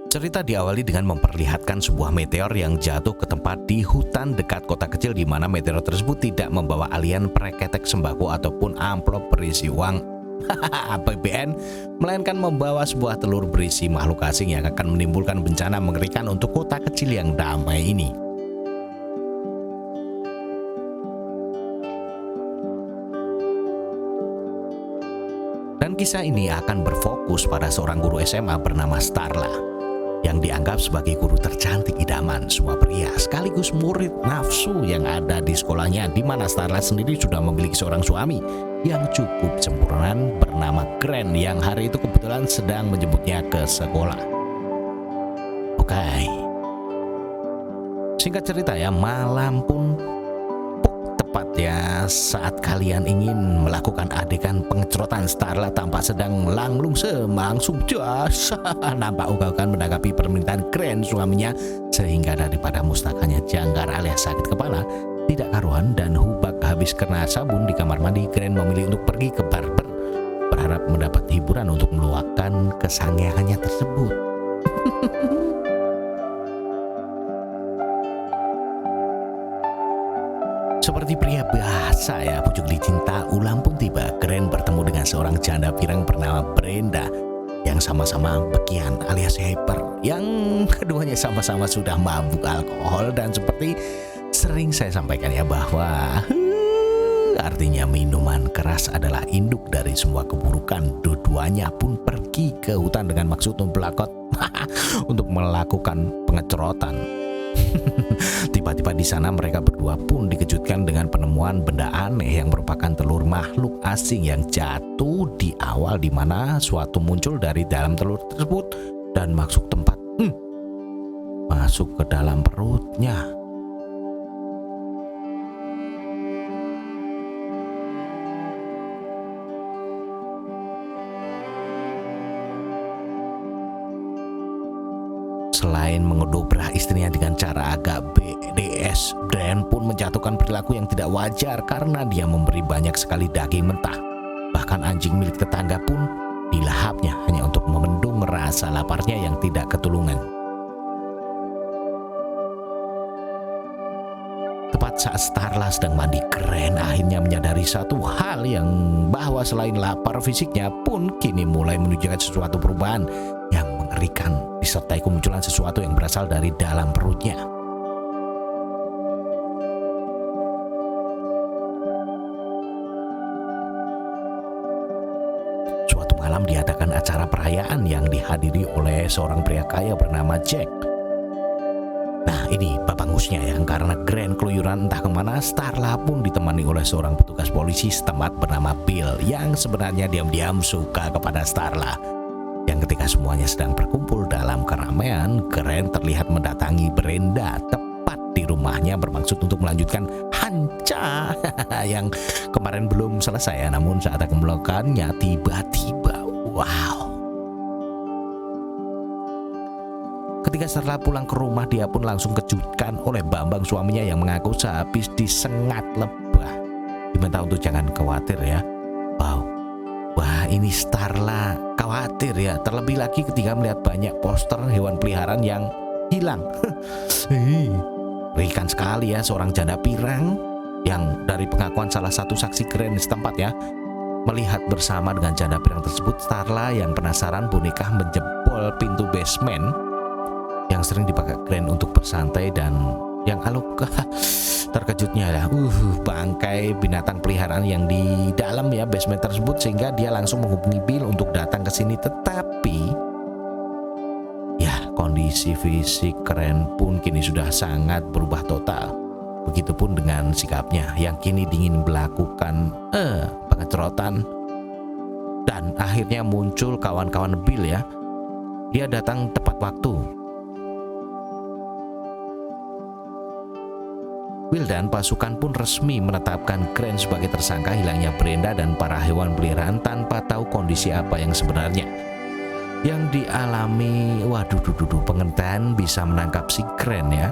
Cerita diawali dengan memperlihatkan sebuah meteor yang jatuh ke tempat di hutan dekat kota kecil di mana meteor tersebut tidak membawa alian preketek sembako ataupun amplop berisi uang APBN, melainkan membawa sebuah telur berisi makhluk asing yang akan menimbulkan bencana mengerikan untuk kota kecil yang damai ini. Dan kisah ini akan berfokus pada seorang guru SMA bernama Starla yang dianggap sebagai guru tercantik idaman semua pria sekaligus murid nafsu yang ada di sekolahnya, di mana Starla sendiri sudah memiliki seorang suami yang cukup sempurna bernama Grant yang hari itu kebetulan sedang menjemputnya ke sekolah. Oke. Singkat cerita ya, malam pun tepat ya saat kalian ingin melakukan adegan pengecerotan, Starla tampak sedang langlung semangsung jas nampak ugal-ugalan menanggapi permintaan Grant suaminya, sehingga daripada mustakannya janggar alias sakit kepala tidak karuan dan hubak habis kena sabun di kamar mandi, Grant memilih untuk pergi ke barber berharap mendapat hiburan untuk meluapkan kesangeannya tersebut. Seperti pria biasa ya, pucuk dicinta ulang pun tiba. Grant bertemu dengan seorang janda pirang bernama Brenda yang sama-sama bekian alias hyper, yang keduanya sama-sama sudah mabuk alkohol. Dan seperti sering saya sampaikan ya, bahwa artinya minuman keras adalah induk dari semua keburukan. Dua-duanya pun pergi ke hutan dengan maksud membelakot untuk melakukan pengecerotan. Tiba-tiba di sana mereka berdua pun dikejutkan dengan penemuan benda aneh yang merupakan telur makhluk asing yang jatuh di awal, di mana suatu muncul dari dalam telur tersebut dan masuk ke dalam perutnya. Selain mengedobrak istrinya dengan cara agak BDS, Dan pun menjatuhkan perilaku yang tidak wajar karena dia memberi banyak sekali daging mentah. Bahkan anjing milik tetangga pun dilahapnya hanya untuk memendung rasa laparnya yang tidak ketulungan. Tepat saat Starla sedang mandi, Grant akhirnya menyadari satu hal, yang bahwa selain lapar fisiknya pun kini mulai menunjukkan sesuatu perubahan yang mengerikan, disertai kemunculan sesuatu yang berasal dari dalam perutnya. Suatu malam diadakan acara perayaan yang dihadiri oleh seorang pria kaya bernama Jack. Nah ini babangusnya ya, karena Grant keluyuran entah kemana, Starla pun ditemani oleh seorang petugas polisi setempat bernama Bill yang sebenarnya diam-diam suka kepada Starla. Yang ketika semuanya sedang berkumpul dalam keramaian, Grant terlihat mendatangi Brenda tepat di rumahnya bermaksud untuk melanjutkan hanca yang kemarin belum selesai ya, namun saat akan melakukannya tiba-tiba wow. Ketika Starla pulang ke rumah, dia pun langsung kejutkan oleh Bambang suaminya yang mengaku sehabis disengat lebah diminta untuk jangan khawatir ya. Wow. Wah, ini Starla khawatir ya, terlebih lagi ketika melihat banyak poster hewan peliharaan yang hilang. Mengerikan sekali ya, seorang janda pirang yang dari pengakuan salah satu saksi Grant setempat ya, melihat bersama dengan janda pirang tersebut. Starla yang penasaran boneka menjebol pintu basement yang sering dipakai Grant untuk bersantai, dan yang terkejutnya ya, bangkai binatang peliharaan yang di dalam ya basement tersebut, sehingga dia langsung menghubungi Bill untuk datang ke sini. Tetapi ya, kondisi fisik Grant pun kini sudah sangat berubah total. Begitupun dengan sikapnya yang kini ingin melakukan pengecerotan. Dan akhirnya muncul kawan-kawan Bill ya. Dia datang tepat waktu. Bill dan pasukan pun resmi menetapkan Grant sebagai tersangka hilangnya Brenda dan para hewan peliharaan tanpa tahu kondisi apa yang sebenarnya yang dialami. Pengertian bisa menangkap si Grant ya,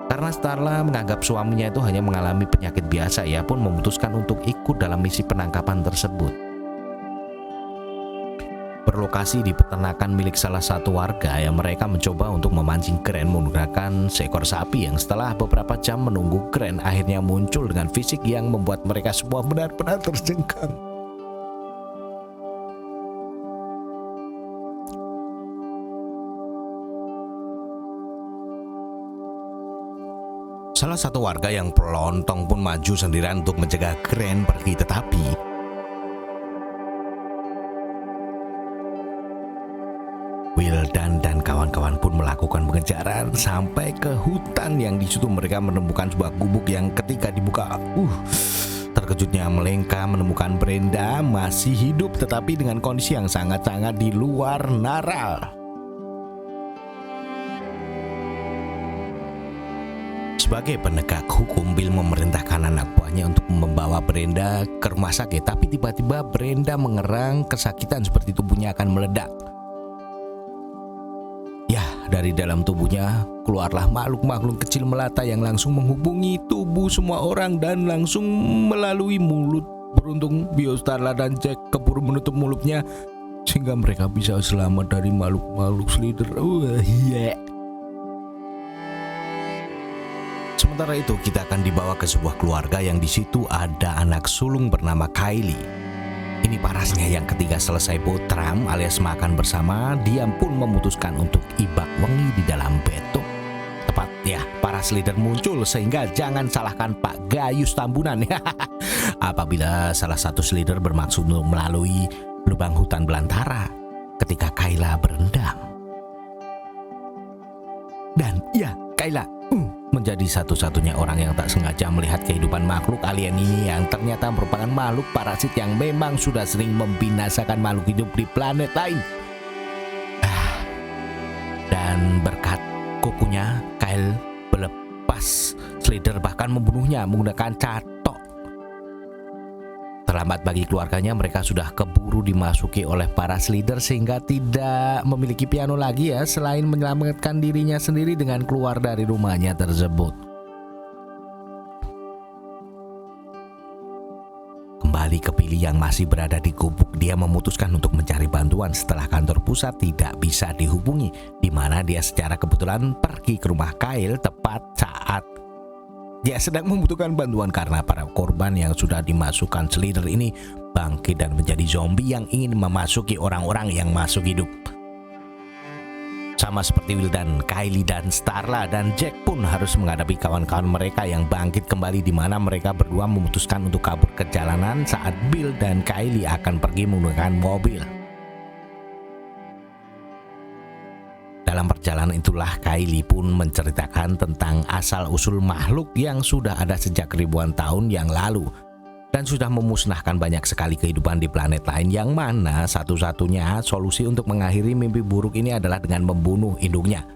karena Starla menganggap suaminya itu hanya mengalami penyakit biasa. Ia pun memutuskan untuk ikut dalam misi penangkapan tersebut. berlokasi di peternakan milik salah satu warga yang mereka mencoba untuk memancing kren menggunakan seekor sapi yang setelah beberapa jam menunggu kren akhirnya muncul dengan fisik yang membuat mereka semua benar-benar tercengang. Salah satu warga yang pelontong pun maju sendirian untuk mencegah kren pergi, tetapi Wildan dan kawan-kawan pun melakukan pengejaran sampai ke hutan yang di situ mereka menemukan sebuah gubuk yang ketika dibuka, terkejutnya mereka menemukan Brenda masih hidup tetapi dengan kondisi yang sangat-sangat di luar nalar. Sebagai penegak hukum, Bill memerintahkan anak buahnya untuk membawa Brenda ke rumah sakit, tapi tiba-tiba Brenda mengerang kesakitan seperti tubuhnya akan meledak. Ya, dari dalam tubuhnya keluarlah makhluk-makhluk kecil melata yang langsung menghubungi tubuh semua orang dan langsung melalui mulut. Beruntung Bio, Starla, dan Jack keburu menutup mulutnya sehingga mereka bisa selamat dari makhluk-makhluk Slither. Sementara itu kita akan dibawa ke sebuah keluarga yang di situ ada anak sulung bernama Kylie. Ini parasnya yang ketika selesai botram alias makan bersama, dia pun memutuskan untuk ibak wengi di dalam betuk. Tepat ya, para Slither muncul sehingga jangan salahkan Pak Gayus Tambunan. Apabila salah satu Slither bermaksud untuk melalui lubang hutan belantara ketika Kayla berendam. Dan ya, Kayla menjadi satu-satunya orang yang tak sengaja melihat kehidupan makhluk alien ini yang ternyata merupakan makhluk parasit yang memang sudah sering membinasakan makhluk hidup di planet lain. Dan berkat kukunya, Kyle melepas Slither bahkan membunuhnya menggunakan catok. Terlambat bagi keluarganya, mereka sudah keburu dimasuki oleh para Slither sehingga tidak memiliki piano lagi ya, selain menyelamatkan dirinya sendiri dengan keluar dari rumahnya tersebut. Kembali ke Billy yang masih berada di gubuk, dia memutuskan untuk mencari bantuan setelah kantor pusat tidak bisa dihubungi, di mana dia secara kebetulan pergi ke rumah Kyle tepat saat dia sedang membutuhkan bantuan karena para korban yang sudah dimasukkan Slither ini bangkit dan menjadi zombie yang ingin memasuki orang-orang yang masuk hidup. Sama seperti Wildan, Kylie dan Starla dan Jack pun harus menghadapi kawan-kawan mereka yang bangkit kembali, di mana mereka berdua memutuskan untuk kabur ke jalanan saat Bill dan Kylie akan pergi menggunakan mobil. Dalam perjalanan itulah Kylie pun menceritakan tentang asal-usul makhluk yang sudah ada sejak ribuan tahun yang lalu dan sudah memusnahkan banyak sekali kehidupan di planet lain, yang mana satu-satunya solusi untuk mengakhiri mimpi buruk ini adalah dengan membunuh induknya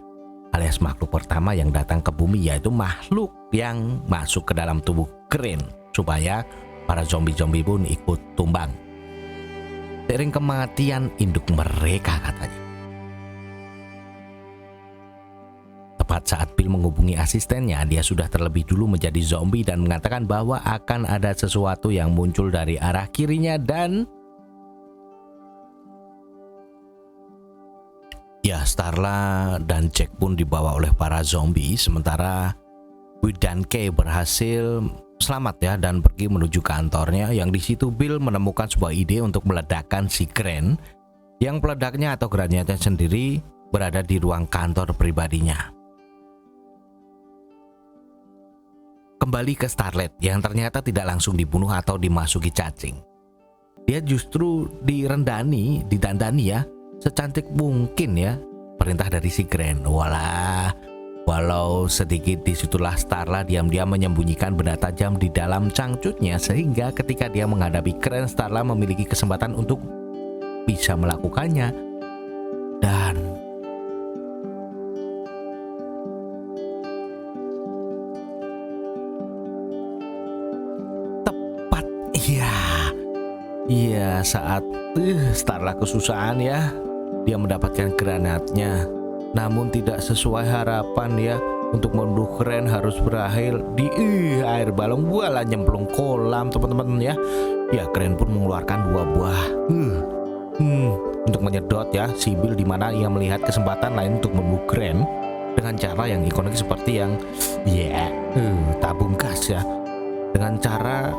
alias makhluk pertama yang datang ke bumi, yaitu makhluk yang masuk ke dalam tubuh Crane supaya para zombie-zombie pun ikut tumbang seiring kematian induk mereka katanya. Tepat saat Bill menghubungi asistennya, dia sudah terlebih dulu menjadi zombie dan mengatakan bahwa akan ada sesuatu yang muncul dari arah kirinya dan ya, Starla dan Jack pun dibawa oleh para zombie, sementara Will dan Kay berhasil selamat ya dan pergi menuju kantornya, yang di situ Bill menemukan sebuah ide untuk meledakkan si Crane yang peledaknya atau granatnya sendiri berada di ruang kantor pribadinya. Kembali ke Starlet yang ternyata tidak langsung dibunuh atau dimasuki cacing. Dia justru didandani ya, secantik mungkin ya, perintah dari si Crane. Walau sedikit disitulah Starla diam-diam menyembunyikan benda tajam di dalam cangcutnya, sehingga ketika dia menghadapi Crane, Starla memiliki kesempatan untuk bisa melakukannya. Dan Iya, saat Starla kesusahan ya, dia mendapatkan granatnya. Namun tidak sesuai harapan ya, untuk membunuh Crane harus berakhir di air balon, nyemplung kolam teman-teman ya. Ya, Crane pun mengeluarkan 2 buah Untuk menyedot ya Sibyl, di mana ia melihat kesempatan lain untuk membunuh Grant dengan cara yang ikonik seperti yang tabung gas ya, dengan cara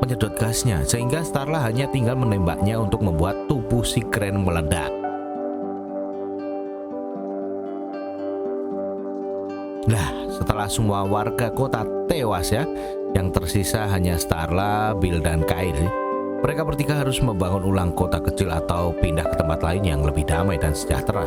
menyedot gasnya, sehingga Starla hanya tinggal menembaknya untuk membuat tubuh si Grant meledak. Nah, setelah semua warga kota tewas ya, yang tersisa hanya Starla, Bill, dan Kyle. Mereka bertiga harus membangun ulang kota kecil atau pindah ke tempat lain yang lebih damai dan sejahtera.